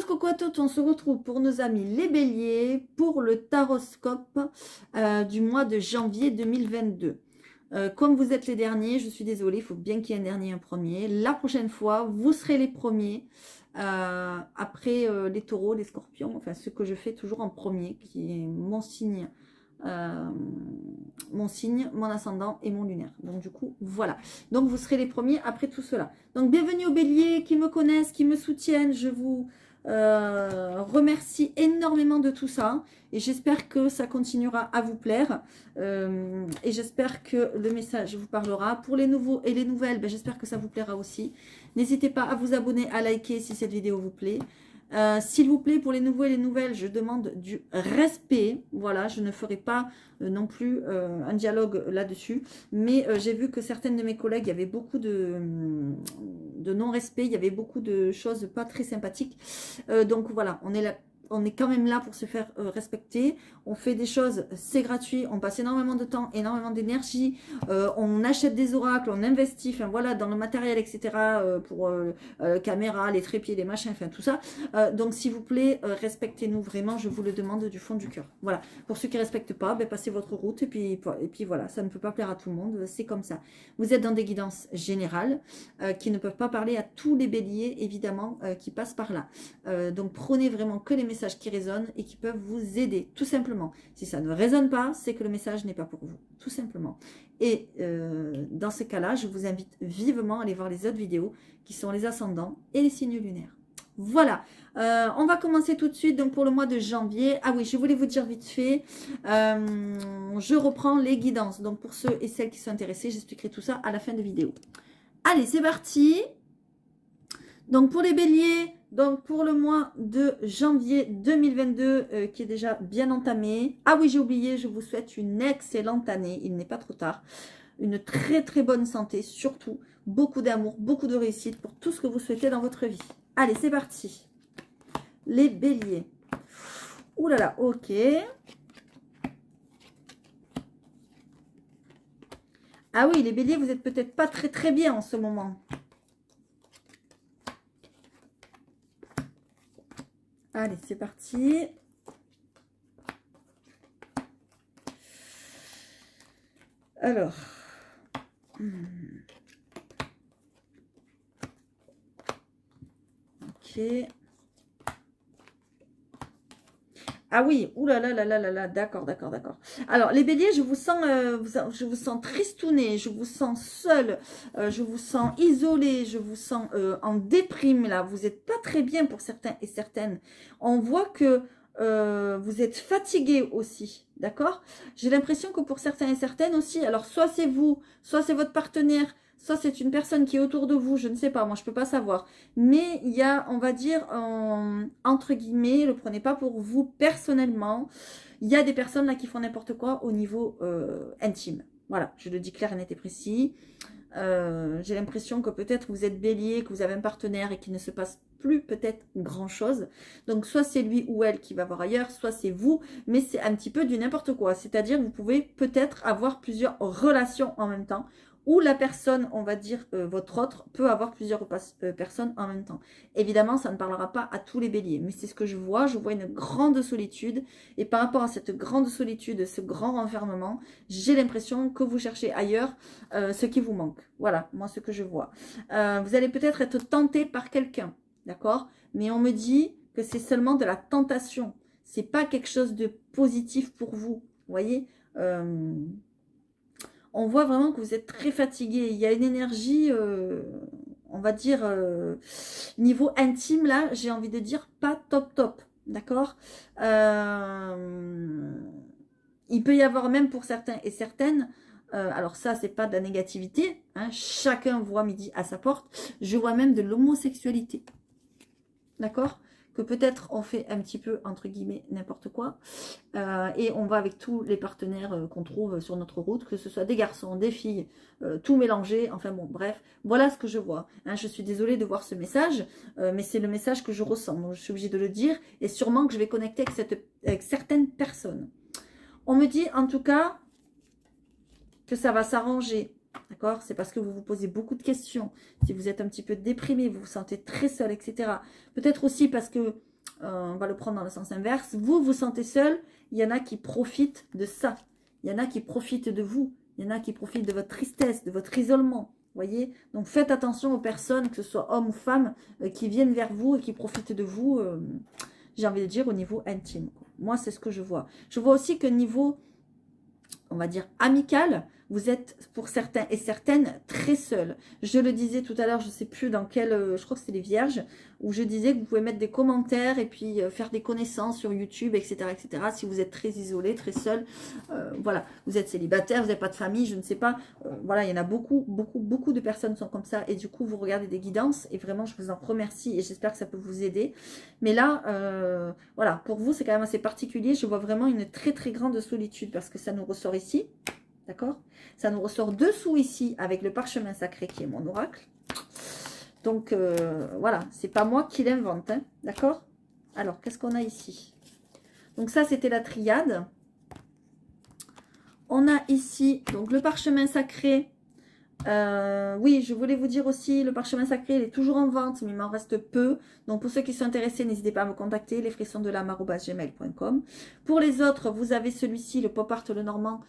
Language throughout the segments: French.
coucou à toutes, on se retrouve pour nos amis les béliers pour le taroscope du mois de janvier 2022. Comme vous êtes les derniers, je suis désolée, il faut bien qu'il y ait un dernier et un premier. La prochaine fois, vous serez les premiers après les taureaux, les scorpions, enfin ce que je fais toujours en premier, qui est mon signe, mon ascendant et mon lunaire. Donc du coup, voilà. Donc vous serez les premiers après tout cela. Donc bienvenue aux béliers qui me connaissent, qui me soutiennent. Je vous remercie énormément de tout ça. Et j'espère que ça continuera à vous plaire. Et j'espère que le message vous parlera. Pour les nouveaux et les nouvelles, ben, j'espère que ça vous plaira aussi. N'hésitez pas à vous abonner, à liker si cette vidéo vous plaît. S'il vous plaît, pour les nouveaux et les nouvelles, je demande du respect. Voilà, je ne ferai pas non plus un dialogue là-dessus. Mais j'ai vu que certaines de mes collègues, il y avait beaucoup de non-respect, il y avait beaucoup de choses pas très sympathiques. Donc voilà, on est là. On est quand même là pour se faire respecter. On fait des choses, c'est gratuit. On passe énormément de temps, énormément d'énergie. On achète des oracles, on investit, enfin voilà, dans le matériel, etc. Pour caméra, les trépieds, les machins, enfin tout ça. Donc s'il vous plaît, respectez-nous vraiment. Je vous le demande du fond du cœur. Voilà. Pour ceux qui ne respectent pas, ben, passez votre route et puis voilà. Ça ne peut pas plaire à tout le monde. C'est comme ça. Vous êtes dans des guidances générales qui ne peuvent pas parler à tous les béliers, évidemment, qui passent par là. Donc prenez vraiment que les messages qui résonnent et qui peuvent vous aider, tout simplement. Si ça ne résonne pas, c'est que le message n'est pas pour vous, tout simplement. Et dans ce cas-là, je vous invite vivement à aller voir les autres vidéos qui sont les ascendants et les signes lunaires. Voilà, on va commencer tout de suite donc pour le mois de janvier. Ah oui, je voulais vous dire vite fait, je reprends les guidances. Donc pour ceux et celles qui sont intéressés, j'expliquerai tout ça à la fin de vidéo. Allez, c'est parti. Donc pour les béliers, donc pour le mois de janvier 2022 qui est déjà bien entamé. Ah oui, j'ai oublié, je vous souhaite une excellente année, il n'est pas trop tard. Une très très bonne santé, surtout beaucoup d'amour, beaucoup de réussite pour tout ce que vous souhaitez dans votre vie. Allez, c'est parti. Les béliers. Ouh là là, ok. Ah oui, les béliers, vous n'êtes peut-être pas très très bien en ce moment. Allez, c'est parti. Alors. Ok. Ah oui, oulala, là là là là, d'accord, d'accord, d'accord. Alors, les béliers, je vous sens tristouné, je vous sens seul, je vous sens isolé, je vous sens en déprime, là. Vous n'êtes pas très bien pour certains et certaines. On voit que vous êtes fatigué aussi, d'accord? J'ai l'impression que pour certains et certaines aussi, alors soit c'est vous, soit c'est votre partenaire, soit c'est une personne qui est autour de vous, je ne sais pas, moi je peux pas savoir. Mais il y a, on va dire, entre guillemets, ne le prenez pas pour vous personnellement, il y a des personnes là qui font n'importe quoi au niveau intime. Voilà, je le dis clair et net et précis. J'ai l'impression que peut-être vous êtes bélier, que vous avez un partenaire et qu'il ne se passe plus peut-être grand chose. Donc soit c'est lui ou elle qui va voir ailleurs, soit c'est vous, mais c'est un petit peu du n'importe quoi. C'est-à-dire vous pouvez peut-être avoir plusieurs relations en même temps, ou la personne, on va dire votre autre, peut avoir plusieurs personnes en même temps. Évidemment, ça ne parlera pas à tous les béliers, mais c'est ce que je vois une grande solitude, et par rapport à cette grande solitude, ce grand renfermement, j'ai l'impression que vous cherchez ailleurs ce qui vous manque. Voilà, moi ce que je vois. Vous allez peut-être être tenté par quelqu'un, d'accord? Mais on me dit que c'est seulement de la tentation, c'est pas quelque chose de positif pour vous, vous voyez? On voit vraiment que vous êtes très fatigué. Il y a une énergie, on va dire, niveau intime, là, j'ai envie de dire pas top top. D'accord? Il peut y avoir même pour certains et certaines, alors ça, c'est pas de la négativité. Hein, chacun voit midi à sa porte. Je vois même de l'homosexualité. D'accord? Que peut-être on fait un petit peu, entre guillemets, n'importe quoi. Et on va avec tous les partenaires qu'on trouve sur notre route, que ce soit des garçons, des filles, tout mélangé. Enfin bon, bref, voilà ce que je vois. Hein, je suis désolée de voir ce message, mais c'est le message que je ressens. Donc je suis obligée de le dire. Et sûrement que je vais connecter avec certaines personnes. On me dit en tout cas que ça va s'arranger. D'accord? C'est parce que vous vous posez beaucoup de questions. Si vous êtes un petit peu déprimé, vous vous sentez très seul, etc. Peut-être aussi parce que, on va le prendre dans le sens inverse, vous vous sentez seul, il y en a qui profitent de ça. Il y en a qui profitent de vous. Il y en a qui profitent de votre tristesse, de votre isolement. Voyez? Donc faites attention aux personnes, que ce soit hommes ou femmes, qui viennent vers vous et qui profitent de vous, j'ai envie de dire, au niveau intime. Moi, c'est ce que je vois. Je vois aussi que niveau, on va dire, amical, vous êtes pour certains et certaines très seuls. Je le disais tout à l'heure, je ne sais plus dans quel, je crois que c'est les Vierges, où je disais que vous pouvez mettre des commentaires et puis faire des connaissances sur YouTube, etc., etc. Si vous êtes très isolé, très seul, voilà, vous êtes célibataire, vous n'avez pas de famille, je ne sais pas. Voilà, il y en a beaucoup, beaucoup, beaucoup de personnes sont comme ça. Et du coup, vous regardez des guidances et vraiment, je vous en remercie et j'espère que ça peut vous aider. Mais là, voilà, pour vous, c'est quand même assez particulier. Je vois vraiment une très, très grande solitude parce que ça nous ressort ici. D'accord? Ça nous ressort dessous ici avec le parchemin sacré qui est mon oracle. Donc, voilà, c'est pas moi qui l'invente, hein, d'accord? Alors, qu'est-ce qu'on a ici? Donc ça, c'était la triade. On a ici, donc le parchemin sacré. Oui, je voulais vous dire aussi, le parchemin sacré, il est toujours en vente, mais il m'en reste peu. Donc, pour ceux qui sont intéressés, n'hésitez pas à me contacter, lesfrissonsdelame@gmail.com. Pour les autres, vous avez celui-ci, le Pop Art Lenormand,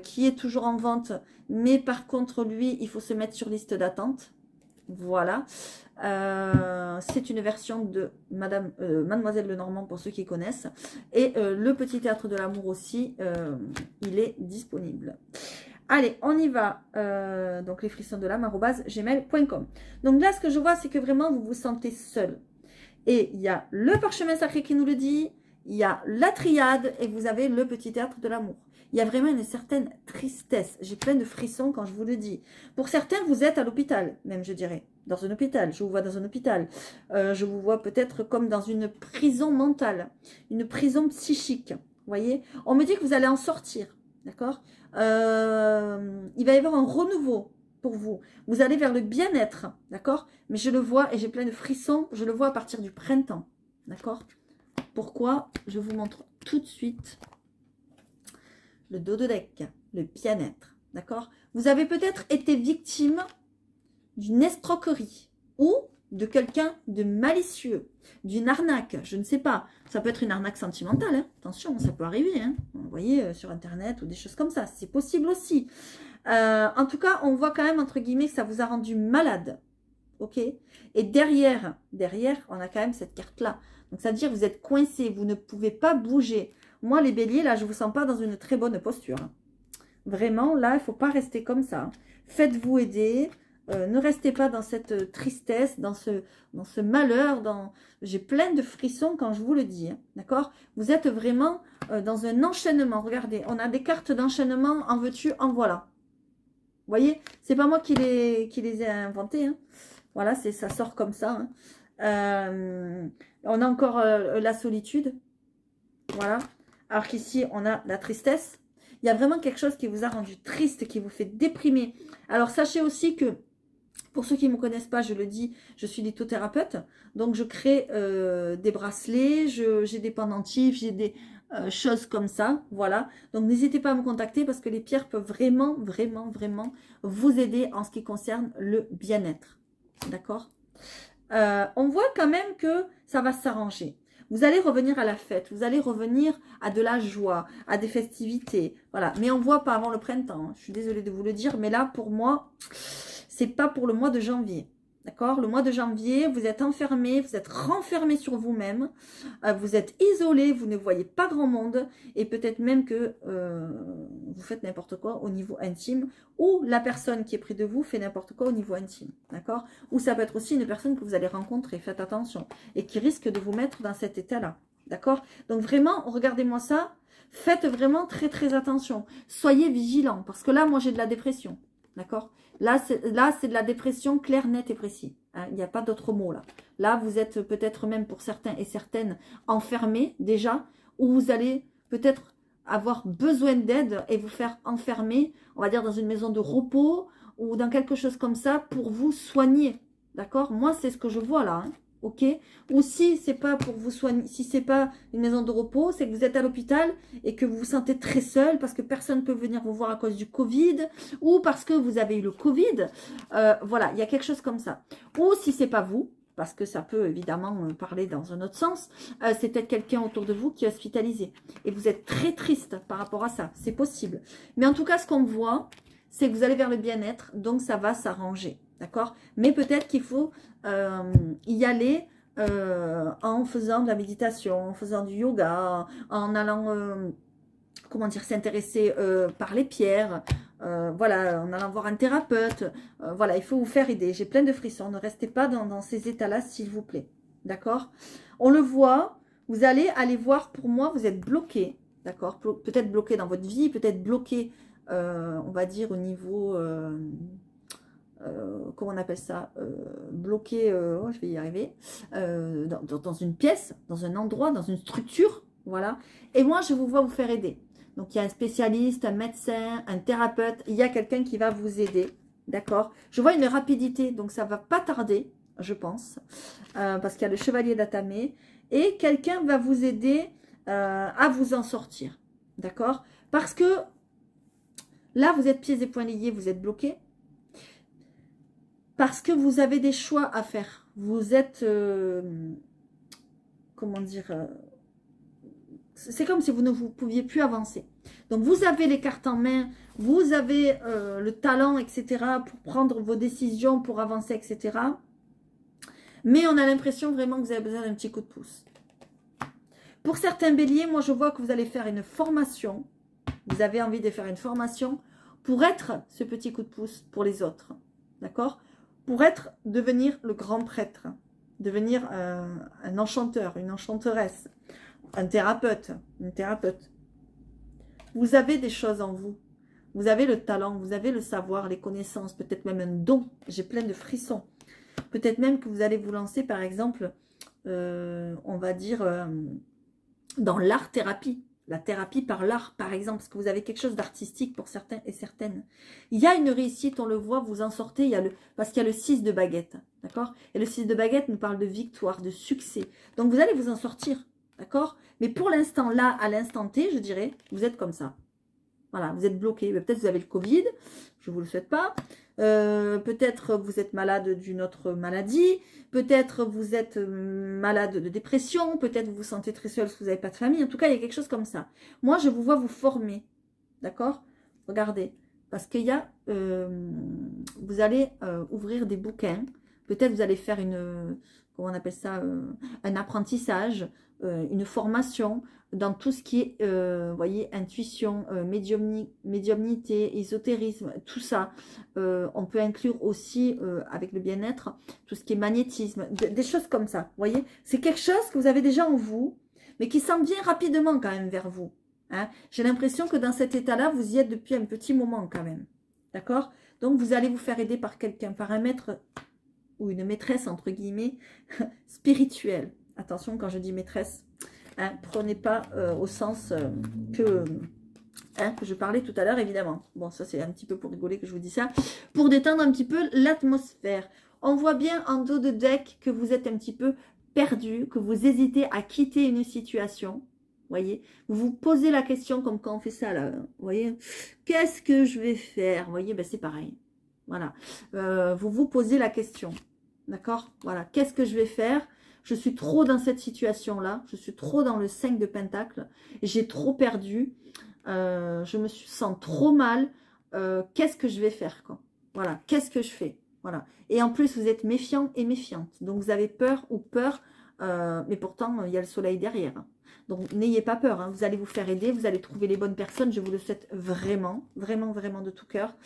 qui est toujours en vente. Mais par contre, lui, il faut se mettre sur liste d'attente. Voilà. C'est une version de Mademoiselle Lenormand, pour ceux qui connaissent. Et le Petit Théâtre de l'amour aussi, il est disponible. Allez, on y va. Donc, lesfrissonsdelame@gmail.com. Donc là, ce que je vois, c'est que vraiment, vous vous sentez seul. Et il y a le parchemin sacré qui nous le dit. Il y a la triade et vous avez le Petit Théâtre de l'amour. Il y a vraiment une certaine tristesse. J'ai plein de frissons quand je vous le dis. Pour certains, vous êtes à l'hôpital, même je dirais. Dans un hôpital. Je vous vois dans un hôpital. Je vous vois peut-être comme dans une prison mentale. Une prison psychique. Vous voyez? On me dit que vous allez en sortir. D'accord? Il va y avoir un renouveau pour vous. Vous allez vers le bien-être, d'accord? Mais je le vois et j'ai plein de frissons. Je le vois à partir du printemps, d'accord? Pourquoi? Je vous montre tout de suite le dos de deck, le bien-être, d'accord? Vous avez peut-être été victime d'une escroquerie ou de quelqu'un de malicieux, d'une arnaque, je ne sais pas. Ça peut être une arnaque sentimentale, hein. Attention, ça peut arriver, hein. Vous voyez, sur Internet ou des choses comme ça, c'est possible aussi. En tout cas, on voit quand même, entre guillemets, que ça vous a rendu malade, ok? Et derrière, on a quand même cette carte-là. Donc, ça veut dire que vous êtes coincé, vous ne pouvez pas bouger. Moi, les béliers, là, je ne vous sens pas dans une très bonne posture, hein. Vraiment, là, il ne faut pas rester comme ça, hein. Faites-vous aider. Ne restez pas dans cette tristesse, dans ce malheur. J'ai plein de frissons quand je vous le dis, hein, d'accord? Vous êtes vraiment dans un enchaînement. Regardez, on a des cartes d'enchaînement. En veux-tu, en voilà. Vous voyez? C'est pas moi qui les ai inventées, hein. Voilà, ça sort comme ça, hein. On a encore la solitude. Voilà. Alors qu'ici, on a la tristesse. Il y a vraiment quelque chose qui vous a rendu triste, qui vous fait déprimer. Alors, sachez aussi que, pour ceux qui ne me connaissent pas, je le dis, je suis lithothérapeute. Donc, je crée des bracelets, j'ai des pendentifs, j'ai des choses comme ça. Voilà. Donc, n'hésitez pas à me contacter parce que les pierres peuvent vraiment, vraiment, vraiment vous aider en ce qui concerne le bien-être. D'accord? On voit quand même que ça va s'arranger. Vous allez revenir à la fête, vous allez revenir à de la joie, à des festivités. Voilà. Mais on ne voit pas avant le printemps, hein. Je suis désolée de vous le dire, mais là, pour moi, c'est pas pour le mois de janvier. D'accord? Le mois de janvier, vous êtes enfermé, vous êtes renfermé sur vous-même, vous êtes isolé, vous ne voyez pas grand monde, et peut-être même que vous faites n'importe quoi au niveau intime, ou la personne qui est près de vous fait n'importe quoi au niveau intime. D'accord? Ou ça peut être aussi une personne que vous allez rencontrer, faites attention, et qui risque de vous mettre dans cet état-là. D'accord? Donc vraiment, regardez-moi ça, faites vraiment très très attention. Soyez vigilants, parce que là, moi j'ai de la dépression. D'accord? Là, c'est de la dépression claire, nette et précis. Hein, il n'y a pas d'autre mot là. Là, vous êtes peut-être même pour certains et certaines enfermés déjà, ou vous allez peut-être avoir besoin d'aide et vous faire enfermer, on va dire dans une maison de repos ou dans quelque chose comme ça pour vous soigner. D'accord? Moi, c'est ce que je vois là, hein. ok? Ou si c'est pas pour vous soigner, si c'est pas une maison de repos, c'est que vous êtes à l'hôpital et que vous vous sentez très seul parce que personne ne peut venir vous voir à cause du Covid ou parce que vous avez eu le Covid. Voilà, il y a quelque chose comme ça. Ou si c'est pas vous, parce que ça peut évidemment parler dans un autre sens, c'est peut-être quelqu'un autour de vous qui est hospitalisé. Et vous êtes très triste par rapport à ça, c'est possible. Mais en tout cas, ce qu'on voit, c'est que vous allez vers le bien-être, donc ça va s'arranger. D'accord? Mais peut-être qu'il faut y aller en faisant de la méditation, en faisant du yoga, en allant, comment dire, s'intéresser par les pierres, voilà, en allant voir un thérapeute. Voilà, il faut vous faire aider. J'ai plein de frissons. Ne restez pas dans ces états-là, s'il vous plaît. D'accord? On le voit, vous allez aller voir, pour moi, vous êtes bloqué. D'accord? Peut-être bloqué dans votre vie, peut-être bloqué, on va dire, au niveau... comment on appelle ça, bloqué, oh, je vais y arriver, dans une pièce, dans un endroit, dans une structure, voilà. Et moi, je vous vois vous faire aider. Donc, il y a un spécialiste, un médecin, un thérapeute, il y a quelqu'un qui va vous aider, d'accord? Je vois une rapidité, donc ça va pas tarder, je pense, parce qu'il y a le chevalier d'Atamé, et quelqu'un va vous aider à vous en sortir, d'accord? Parce que là, vous êtes pieds et poings liés, vous êtes bloqué. Parce que vous avez des choix à faire. Vous êtes, comment dire, c'est comme si vous ne vous pouviez plus avancer. Donc, vous avez les cartes en main, vous avez le talent, etc., pour prendre vos décisions, pour avancer, etc. Mais on a l'impression vraiment que vous avez besoin d'un petit coup de pouce. Pour certains béliers, moi, je vois que vous allez faire une formation. Vous avez envie de faire une formation pour être ce petit coup de pouce pour les autres. D'accord ? Pour devenir le grand prêtre, devenir un enchanteur, une enchanteresse, un thérapeute, une thérapeute. Vous avez des choses en vous. Vous avez le talent, vous avez le savoir, les connaissances, peut-être même un don. J'ai plein de frissons. Peut-être même que vous allez vous lancer, par exemple, on va dire, dans l'art-thérapie. La thérapie par l'art, par exemple, parce que vous avez quelque chose d'artistique pour certains et certaines. Il y a une réussite, on le voit, vous en sortez, parce qu'il y a le 6 de baguette, d'accord? Et le 6 de baguette nous parle de victoire, de succès. Donc, vous allez vous en sortir, d'accord? Mais pour l'instant, là, à l'instant T, je dirais, vous êtes comme ça. Voilà, vous êtes bloqué. Peut-être vous avez le Covid, je ne vous le souhaite pas. Peut-être vous êtes malade d'une autre maladie. Peut-être vous êtes malade de dépression. Peut-être vous vous sentez très seul parce que vous n'avez pas de famille. En tout cas, il y a quelque chose comme ça. Moi, je vous vois vous former. D'accord? Regardez. Parce qu'il y a... vous allez ouvrir des bouquins. Peut-être vous allez faire comment on appelle ça, un apprentissage, une formation dans tout ce qui est, voyez, intuition, médiumnité, ésotérisme, tout ça. On peut inclure aussi, avec le bien-être, tout ce qui est magnétisme, des choses comme ça, voyez. C'est quelque chose que vous avez déjà en vous, mais qui s'en vient rapidement quand même vers vous. Hein. J'ai l'impression que dans cet état-là, vous y êtes depuis un petit moment quand même. D'accord? Donc, vous allez vous faire aider par quelqu'un, par un maître ou une maîtresse, entre guillemets, spirituelle. Attention, quand je dis maîtresse, hein, prenez pas au sens que je parlais tout à l'heure, évidemment. Bon, ça, c'est un petit peu pour rigoler que je vous dis ça. Pour détendre un petit peu l'atmosphère. On voit bien en dos de deck que vous êtes un petit peu perdu, que vous hésitez à quitter une situation. Voyez, vous vous posez la question comme quand on fait ça, là. Vous voyez, qu'est-ce que je vais faire? Vous voyez, ben, c'est pareil. Voilà. Vous vous posez la question. D'accord? Voilà. Qu'est-ce que je vais faire? Je suis trop dans cette situation-là. Je suis trop dans le 5 de Pentacle. J'ai trop perdu. Je me sens trop mal. Qu'est-ce que je vais faire, quoi? Voilà. Qu'est-ce que je fais? Voilà. Et en plus, vous êtes méfiant et méfiante. Donc, vous avez peur ou peur. Mais pourtant, il y a le soleil derrière. Donc, n'ayez pas peur. Hein. Vous allez vous faire aider. Vous allez trouver les bonnes personnes. Je vous le souhaite vraiment, vraiment, vraiment de tout cœur.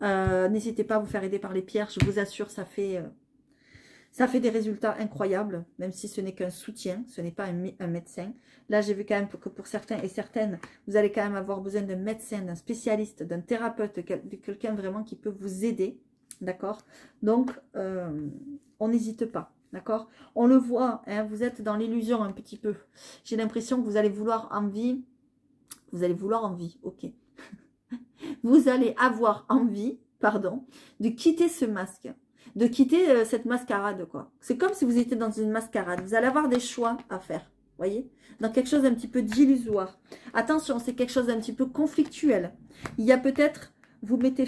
N'hésitez pas à vous faire aider par les pierres. Je vous assure, ça fait des résultats incroyables, même si ce n'est qu'un soutien, ce n'est pas un médecin. Là, j'ai vu quand même que pour certains et certaines, vous allez quand même avoir besoin d'un médecin, d'un spécialiste, d'un thérapeute, de quelqu'un vraiment qui peut vous aider, d'accord? Donc, on n'hésite pas, d'accord? On le voit, hein, vous êtes dans l'illusion un petit peu. J'ai l'impression que vous allez vouloir envie, ok. Vous allez avoir envie, pardon, de quitter ce masque. de quitter cette mascarade, quoi. C'est comme si vous étiez dans une mascarade. Vous allez avoir des choix à faire, voyez, dans quelque chose d'un petit peu d'illusoire. Attention, c'est quelque chose d'un petit peu conflictuel. Il y a peut-être, vous mettez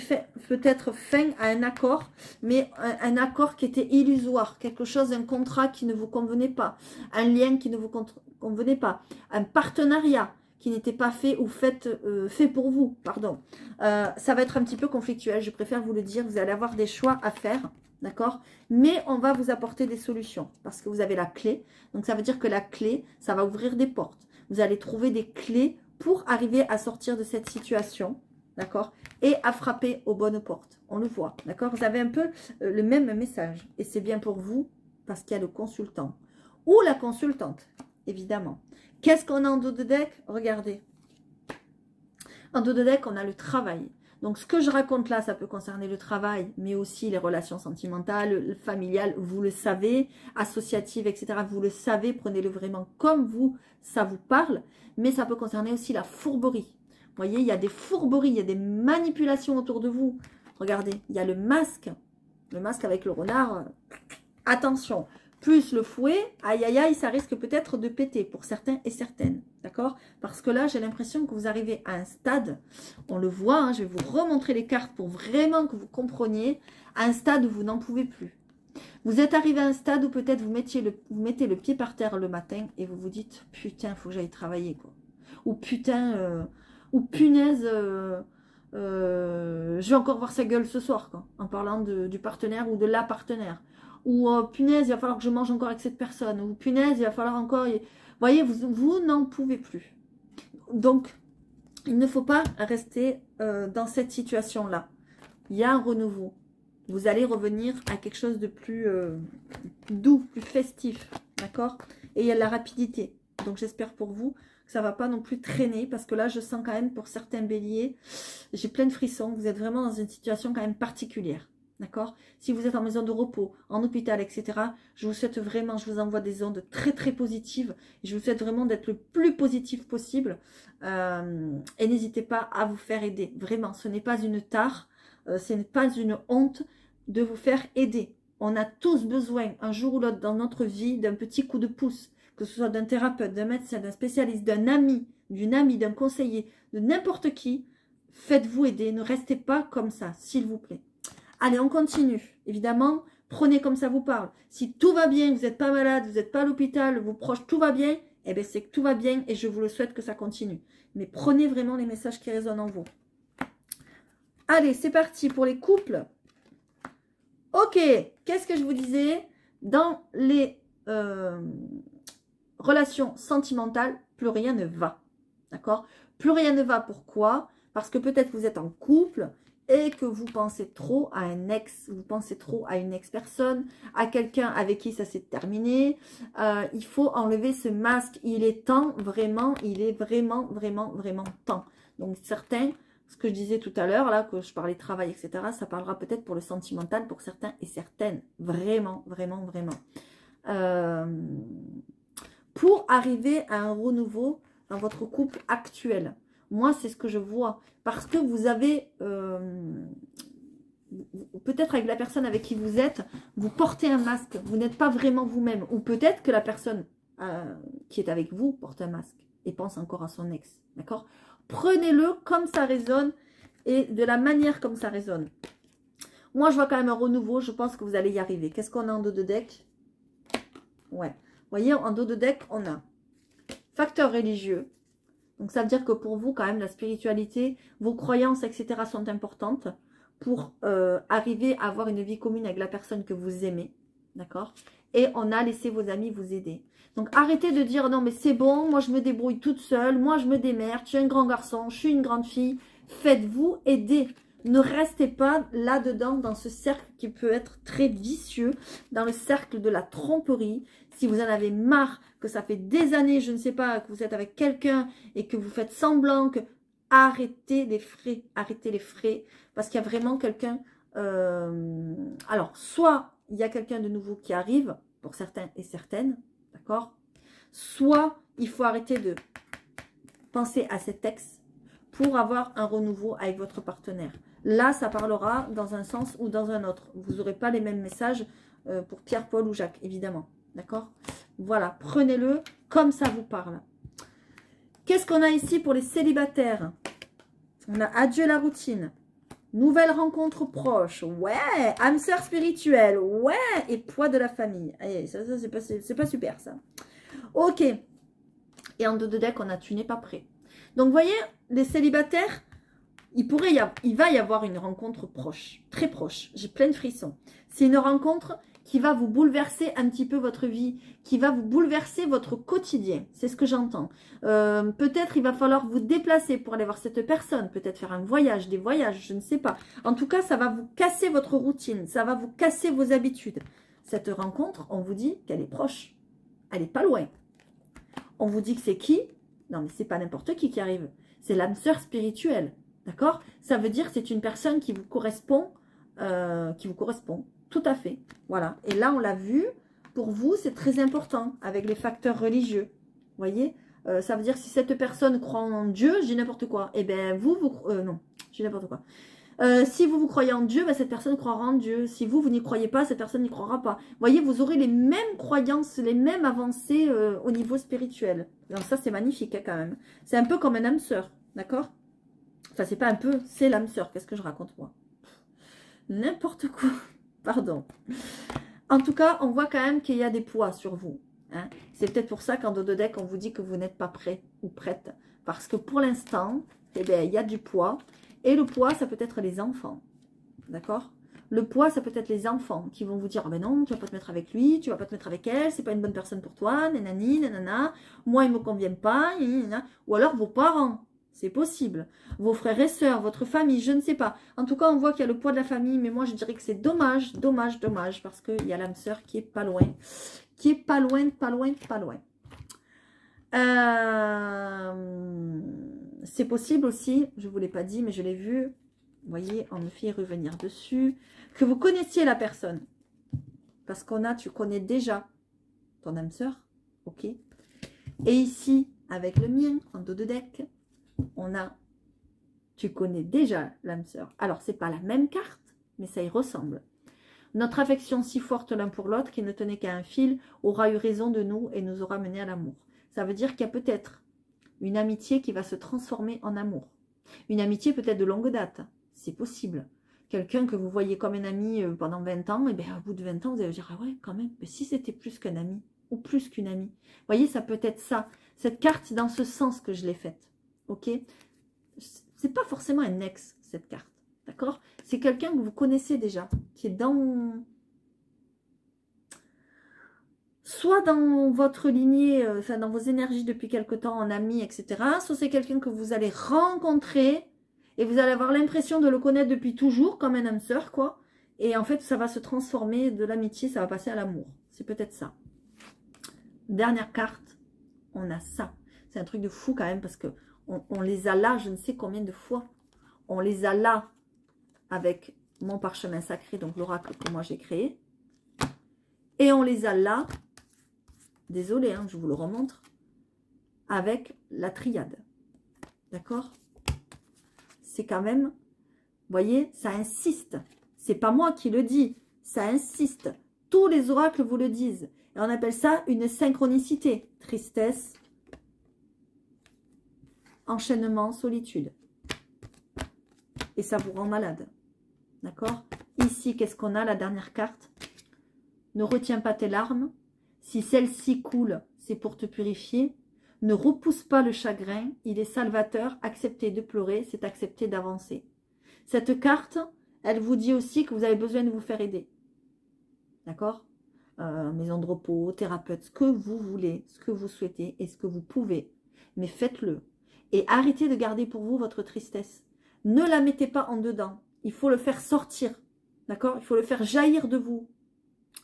peut-être fin à un accord, mais un accord qui était illusoire, quelque chose, un contrat qui ne vous convenait pas, un lien qui ne vous convenait pas, un partenariat qui n'était pas fait ou fait pour vous, pardon. Ça va être un petit peu conflictuel, je préfère vous le dire, vous allez avoir des choix à faire, d'accord? Mais on va vous apporter des solutions, parce que vous avez la clé, donc ça veut dire que la clé, ça va ouvrir des portes. Vous allez trouver des clés pour arriver à sortir de cette situation, d'accord? Et à frapper aux bonnes portes, on le voit, d'accord? Vous avez un peu le même message, et c'est bien pour vous, parce qu'il y a le consultant, ou la consultante, évidemment. Qu'est-ce qu'on a en dos de deck? Regardez. En dos de deck, on a le travail. Donc, ce que je raconte là, ça peut concerner le travail, mais aussi les relations sentimentales, familiales, vous le savez, associatives, etc. Vous le savez, prenez-le vraiment comme vous, ça vous parle. Mais ça peut concerner aussi la fourberie. Vous voyez, il y a des fourberies, il y a des manipulations autour de vous. Regardez, il y a le masque avec le renard. Attention. Plus le fouet, aïe aïe aïe, ça risque peut-être de péter pour certains et certaines, d'accord? Parce que là, j'ai l'impression que vous arrivez à un stade, on le voit, hein, je vais vous remontrer les cartes pour vraiment que vous compreniez, à un stade où vous n'en pouvez plus. Vous êtes arrivé à un stade où peut-être vous mettez le pied par terre le matin et vous vous dites, putain, il faut que j'aille travailler, quoi. Ou putain, ou punaise, je vais encore voir sa gueule ce soir, quoi, en parlant du partenaire ou de la partenaire. Ou punaise, il va falloir que je mange encore avec cette personne. Ou punaise, il va falloir encore... Vous voyez, vous n'en pouvez plus. Donc, il ne faut pas rester dans cette situation-là. Il y a un renouveau. Vous allez revenir à quelque chose de plus doux, plus festif. D'accord? Et il y a de la rapidité. Donc, j'espère pour vous que ça ne va pas non plus traîner. Parce que là, je sens quand même pour certains béliers, j'ai plein de frissons. Vous êtes vraiment dans une situation quand même particulière. D'accord? Si vous êtes en maison de repos, en hôpital, etc., je vous souhaite vraiment, je vous envoie des ondes très très positives. Je vous souhaite vraiment d'être le plus positif possible. Et n'hésitez pas à vous faire aider. Vraiment, ce n'est pas une tare, ce n'est pas une honte de vous faire aider. On a tous besoin, un jour ou l'autre dans notre vie, d'un petit coup de pouce. Que ce soit d'un thérapeute, d'un médecin, d'un spécialiste, d'un ami, d'une amie, d'un conseiller, de n'importe qui. Faites-vous aider, ne restez pas comme ça, s'il vous plaît. Allez, on continue. Évidemment, prenez comme ça vous parle. Si tout va bien, vous n'êtes pas malade, vous n'êtes pas à l'hôpital, vos proches, tout va bien, eh bien c'est que tout va bien et je vous le souhaite que ça continue. Mais prenez vraiment les messages qui résonnent en vous. Allez, c'est parti pour les couples. Ok, qu'est-ce que je vous disais? Dans les relations sentimentales, plus rien ne va. D'accord? Plus rien ne va, pourquoi? Parce que peut-être vous êtes en couple et que vous pensez trop à un ex, vous pensez trop à une ex-personne, à quelqu'un avec qui ça s'est terminé. Il faut enlever ce masque. Il est temps, vraiment, il est vraiment, vraiment, vraiment temps. Donc certains, ce que je disais tout à l'heure, là, que je parlais travail, etc., ça parlera peut-être pour le sentimental, pour certains et certaines. Vraiment, vraiment, vraiment. Pour arriver à un renouveau dans votre couple actuel. Moi, c'est ce que je vois. Parce que vous avez, peut-être avec la personne avec qui vous êtes, vous portez un masque. Vous n'êtes pas vraiment vous-même. Ou peut-être que la personne qui est avec vous porte un masque et pense encore à son ex. D'accord? Prenez-le comme ça résonne et de la manière comme ça résonne. Moi, je vois quand même un renouveau. Je pense que vous allez y arriver. Qu'est-ce qu'on a en dos de deck? Ouais. Vous voyez, en dos de deck, on a facteur religieux. Donc, ça veut dire que pour vous, quand même, la spiritualité, vos croyances, etc. sont importantes pour arriver à avoir une vie commune avec la personne que vous aimez. D'accord? Et on a laissé vos amis vous aider. Donc, arrêtez de dire, non, mais c'est bon, moi, je me débrouille toute seule, moi, je me démerde, je suis un grand garçon, je suis une grande fille. Faites-vous aider. Ne restez pas là-dedans, dans ce cercle qui peut être très vicieux, dans le cercle de la tromperie. Si vous en avez marre, que ça fait des années, je ne sais pas, que vous êtes avec quelqu'un et que vous faites semblant que... Arrêtez les frais, parce qu'il y a vraiment quelqu'un... Alors, soit il y a quelqu'un de nouveau qui arrive, pour certains et certaines, d'accord? Soit il faut arrêter de penser à cet ex pour avoir un renouveau avec votre partenaire. Là, ça parlera dans un sens ou dans un autre. Vous n'aurez pas les mêmes messages pour Pierre, Paul ou Jacques, évidemment. D'accord? Voilà, prenez-le comme ça vous parle. Qu'est-ce qu'on a ici pour les célibataires? On a adieu la routine. Nouvelle rencontre proche. Ouais. Âme sœur spirituelle. Ouais. Et poids de la famille. Allez, ça c'est pas super, ça. Ok. Et en dos de deck, on a tu n'es pas prêt. Donc, vous voyez, les célibataires, il va y avoir une rencontre proche. Très proche. J'ai plein de frissons. C'est une rencontre qui va vous bouleverser un petit peu votre vie, qui va vous bouleverser votre quotidien. C'est ce que j'entends. Peut-être il va falloir vous déplacer pour aller voir cette personne, peut-être faire un voyage, des voyages, je ne sais pas. En tout cas, ça va vous casser votre routine, ça va vous casser vos habitudes. Cette rencontre, on vous dit qu'elle est proche, elle n'est pas loin. On vous dit que c'est qui? Non, mais c'est pas n'importe qui arrive. C'est l'âme sœur spirituelle, d'accord? Ça veut dire que c'est une personne qui vous correspond, tout à fait. Voilà. Et là, on l'a vu. Pour vous, c'est très important avec les facteurs religieux. Vous voyez, ça veut dire que si cette personne croit en Dieu, j'ai n'importe quoi. Eh bien, non, j'ai n'importe quoi. Si vous croyez en Dieu, ben, cette personne croira en Dieu. Si vous n'y croyez pas, cette personne n'y croira pas. Vous voyez, vous aurez les mêmes croyances, les mêmes avancées au niveau spirituel. Donc ça, c'est magnifique hein, quand même. C'est un peu comme un âme sœur, d'accord? Enfin, c'est pas un peu, c'est l'âme sœur. Qu'est-ce que je raconte moi? N'importe quoi. Pardon. En tout cas, on voit quand même qu'il y a des poids sur vous. Hein. C'est peut-être pour ça qu'en dos de deck, on vous dit que vous n'êtes pas prêt ou prête. Parce que pour l'instant, eh bien, il y a du poids. Et le poids, ça peut être les enfants. D'accord? Le poids, ça peut être les enfants qui vont vous dire, oh ben non, tu vas pas te mettre avec lui, tu vas pas te mettre avec elle, c'est pas une bonne personne pour toi, nanani, nanana, moi, il me convient pas, nanana. Ou alors vos parents. C'est possible. Vos frères et sœurs, votre famille, je ne sais pas. En tout cas, on voit qu'il y a le poids de la famille, mais moi, je dirais que c'est dommage, dommage, dommage, parce qu'il y a l'âme sœur qui est pas loin. Qui est pas loin, pas loin, pas loin. C'est possible aussi, je ne vous l'ai pas dit, mais je l'ai vu. Vous voyez, on me fait revenir dessus. Que vous connaissiez la personne. Parce tu connais déjà ton âme sœur. Ok. Et ici, avec le mien, en dos de deck, on a, tu connais déjà l'âme sœur. Alors, c'est pas la même carte, mais ça y ressemble. Notre affection si forte l'un pour l'autre, qui ne tenait qu'à un fil, aura eu raison de nous et nous aura mené à l'amour. Ça veut dire qu'il y a peut-être une amitié qui va se transformer en amour. Une amitié peut-être de longue date, c'est possible. Quelqu'un que vous voyez comme un ami pendant 20 ans, et bien à bout de 20 ans, vous allez dire, ah ouais, quand même, mais si c'était plus qu'un ami, ou plus qu'une amie. Vous voyez, ça peut être ça. Cette carte, c'est dans ce sens que je l'ai faite. Ok, c'est pas forcément un ex, cette carte, d'accord? C'est quelqu'un que vous connaissez déjà, qui est dans... Soit dans votre lignée, enfin dans vos énergies depuis quelque temps, en ami, etc. Soit c'est quelqu'un que vous allez rencontrer et vous allez avoir l'impression de le connaître depuis toujours, comme un âme sœur, quoi. Et en fait, ça va se transformer de l'amitié, ça va passer à l'amour. C'est peut-être ça. Dernière carte, on a ça. C'est un truc de fou quand même, parce que on les a là, je ne sais combien de fois. On les a là avec mon parchemin sacré, donc l'oracle que moi j'ai créé. Et on les a là, désolé, hein, je vous le remontre, avec la triade. D'accord? C'est quand même, vous voyez, ça insiste. C'est pas moi qui le dis, ça insiste. Tous les oracles vous le disent. Et on appelle ça une synchronicité. Tristesse, enchaînement, solitude. Et ça vous rend malade. D'accord? Ici, qu'est-ce qu'on a? La dernière carte. Ne retiens pas tes larmes. Si celle-ci coule, c'est pour te purifier. Ne repousse pas le chagrin. Il est salvateur. Accepter de pleurer, c'est accepter d'avancer. Cette carte, elle vous dit aussi que vous avez besoin de vous faire aider. D'accord? Maison de repos, thérapeute, ce que vous voulez, ce que vous souhaitez et ce que vous pouvez. Mais faites-le. Et arrêtez de garder pour vous votre tristesse. Ne la mettez pas en dedans. Il faut le faire sortir. D'accord? Il faut le faire jaillir de vous.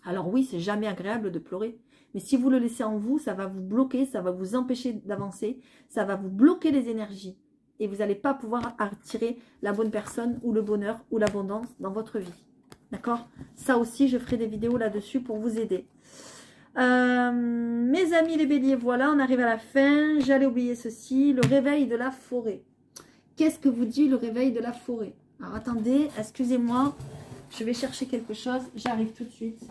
Alors oui, c'est jamais agréable de pleurer. Mais si vous le laissez en vous, ça va vous bloquer, ça va vous empêcher d'avancer. Ça va vous bloquer les énergies. Et vous n'allez pas pouvoir attirer la bonne personne ou le bonheur ou l'abondance dans votre vie. D'accord? Ça aussi, je ferai des vidéos là-dessus pour vous aider. Mes amis les béliers, voilà, on arrive à la fin. J'allais oublier ceci, le réveil de la forêt. Qu'est-ce que vous dit le réveil de la forêt? Alors attendez, excusez-moi, je vais chercher quelque chose, j'arrive tout de suite.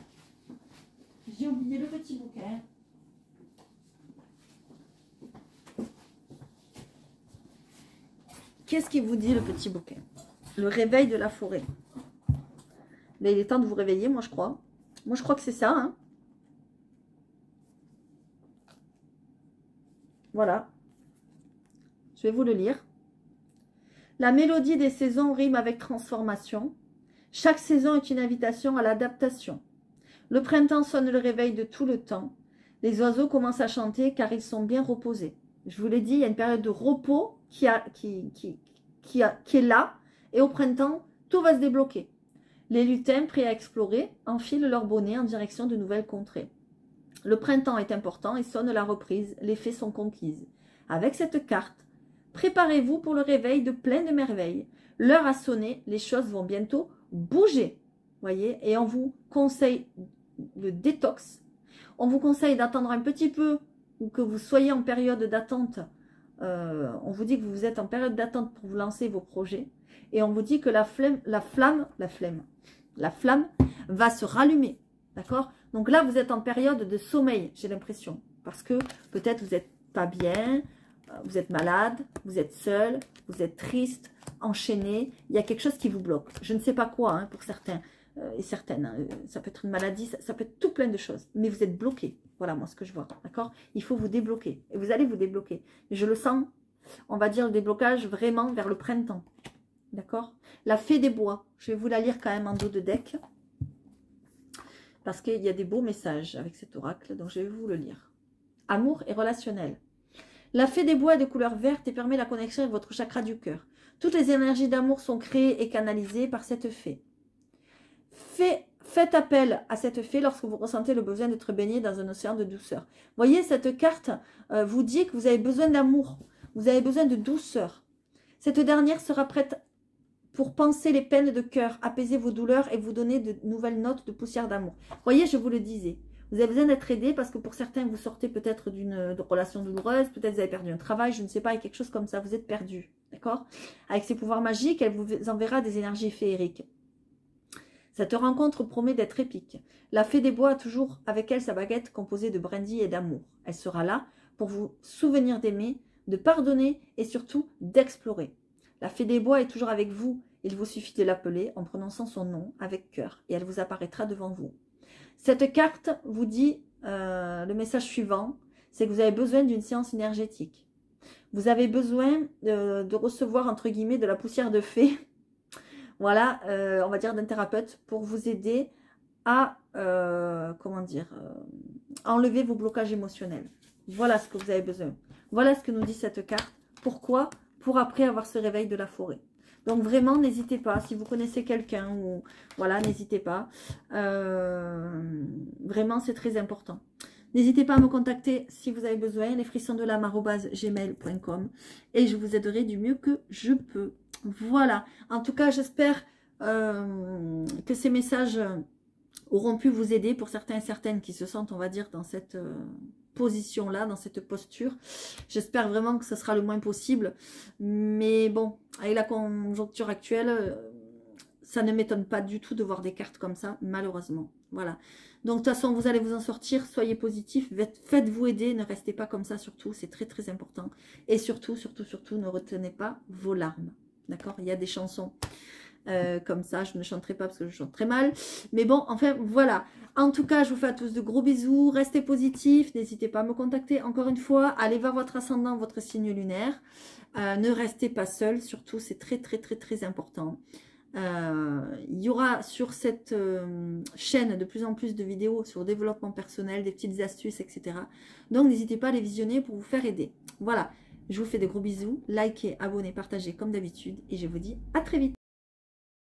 J'ai oublié le petit bouquin. Qu'est-ce qui vous dit le petit bouquin? Le réveil de la forêt. Mais il est temps de vous réveiller, moi je crois. Moi je crois que c'est ça. Hein. Voilà. Je vais vous le lire. La mélodie des saisons rime avec transformation. Chaque saison est une invitation à l'adaptation. Le printemps sonne le réveil de tout le temps. Les oiseaux commencent à chanter car ils sont bien reposés. Je vous l'ai dit, il y a une période de repos qui est là. Et au printemps, tout va se débloquer. Les lutins, prêts à explorer, enfilent leur bonnet en direction de nouvelles contrées. Le printemps est important et sonne la reprise. Les fées sont conquises. Avec cette carte, préparez-vous pour le réveil de plein de merveilles. L'heure a sonné, les choses vont bientôt bouger. Voyez, et on vous conseille le détox. On vous conseille d'attendre un petit peu ou que vous soyez en période d'attente. On vous dit que vous êtes en période d'attente pour vous lancer vos projets. Et on vous dit que la flamme va se rallumer. D'accord? Donc là, vous êtes en période de sommeil, j'ai l'impression. Parce que peut-être vous n'êtes pas bien, vous êtes malade, vous êtes seul, vous êtes triste, enchaîné. Il y a quelque chose qui vous bloque. Je ne sais pas quoi hein, pour certains et certaines. Hein. Ça peut être une maladie, ça peut être tout plein de choses. Mais vous êtes bloqué. Voilà moi ce que je vois. D'accord? Il faut vous débloquer. Et vous allez vous débloquer. Mais je le sens, on va dire le déblocage vraiment vers le printemps. D'accord? La fée des bois. Je vais vous la lire quand même en dos de deck. Parce qu'il y a des beaux messages avec cet oracle. Donc je vais vous le lire. Amour et relationnel. La fée des bois est de couleur verte et permet la connexion avec votre chakra du cœur. Toutes les énergies d'amour sont créées et canalisées par cette fée. Faites appel à cette fée lorsque vous ressentez le besoin d'être baigné dans un océan de douceur. Voyez, cette carte vous dit que vous avez besoin d'amour. Vous avez besoin de douceur. Cette dernière sera prête pour panser les peines de cœur, apaiser vos douleurs et vous donner de nouvelles notes de poussière d'amour. Voyez, je vous le disais. Vous avez besoin d'être aidé parce que pour certains, vous sortez peut-être d'une relation douloureuse, peut-être vous avez perdu un travail, je ne sais pas, il y a quelque chose comme ça, vous êtes perdu, d'accord? Avec ses pouvoirs magiques, elle vous enverra des énergies féeriques. Cette rencontre promet d'être épique. La fée des bois a toujours avec elle sa baguette composée de brindilles et d'amour. Elle sera là pour vous souvenir d'aimer, de pardonner et surtout d'explorer. La fée des bois est toujours avec vous. Il vous suffit de l'appeler en prononçant son nom avec cœur et elle vous apparaîtra devant vous. Cette carte vous dit le message suivant, c'est que vous avez besoin d'une séance énergétique. Vous avez besoin de recevoir, entre guillemets, de la poussière de fée. Voilà, on va dire d'un thérapeute pour vous aider à, enlever vos blocages émotionnels. Voilà ce que vous avez besoin. Voilà ce que nous dit cette carte. Pourquoi? Pour après avoir ce réveil de la forêt. Donc vraiment, n'hésitez pas. Si vous connaissez quelqu'un, ou voilà, n'hésitez pas. Vraiment, c'est très important. N'hésitez pas à me contacter si vous avez besoin. lesfrissonsdelame@gmail.com et je vous aiderai du mieux que je peux. Voilà. En tout cas, j'espère que ces messages auront pu vous aider pour certains et certaines qui se sentent, on va dire, dans cette position-là, dans cette posture. J'espère vraiment que ce sera le moins possible. Mais bon, avec la conjoncture actuelle, ça ne m'étonne pas du tout de voir des cartes comme ça, malheureusement. Voilà. Donc, de toute façon, vous allez vous en sortir. Soyez positifs. Faites-vous aider. Ne restez pas comme ça, surtout. C'est très, très important. Et surtout, surtout, surtout, ne retenez pas vos larmes. D'accord? Il y a des chansons comme ça. Je ne chanterai pas parce que je chante très mal. Mais bon, enfin, voilà. En tout cas, je vous fais à tous de gros bisous. Restez positifs. N'hésitez pas à me contacter. Encore une fois, allez voir votre ascendant, votre signe lunaire. Ne restez pas seul. Surtout, c'est très, très, très, très important. Il y aura sur cette chaîne de plus en plus de vidéos sur le développement personnel, des petites astuces, etc. Donc, n'hésitez pas à les visionner pour vous faire aider. Voilà. Je vous fais des gros bisous. Likez, abonnez, partagez comme d'habitude. Et je vous dis à très vite.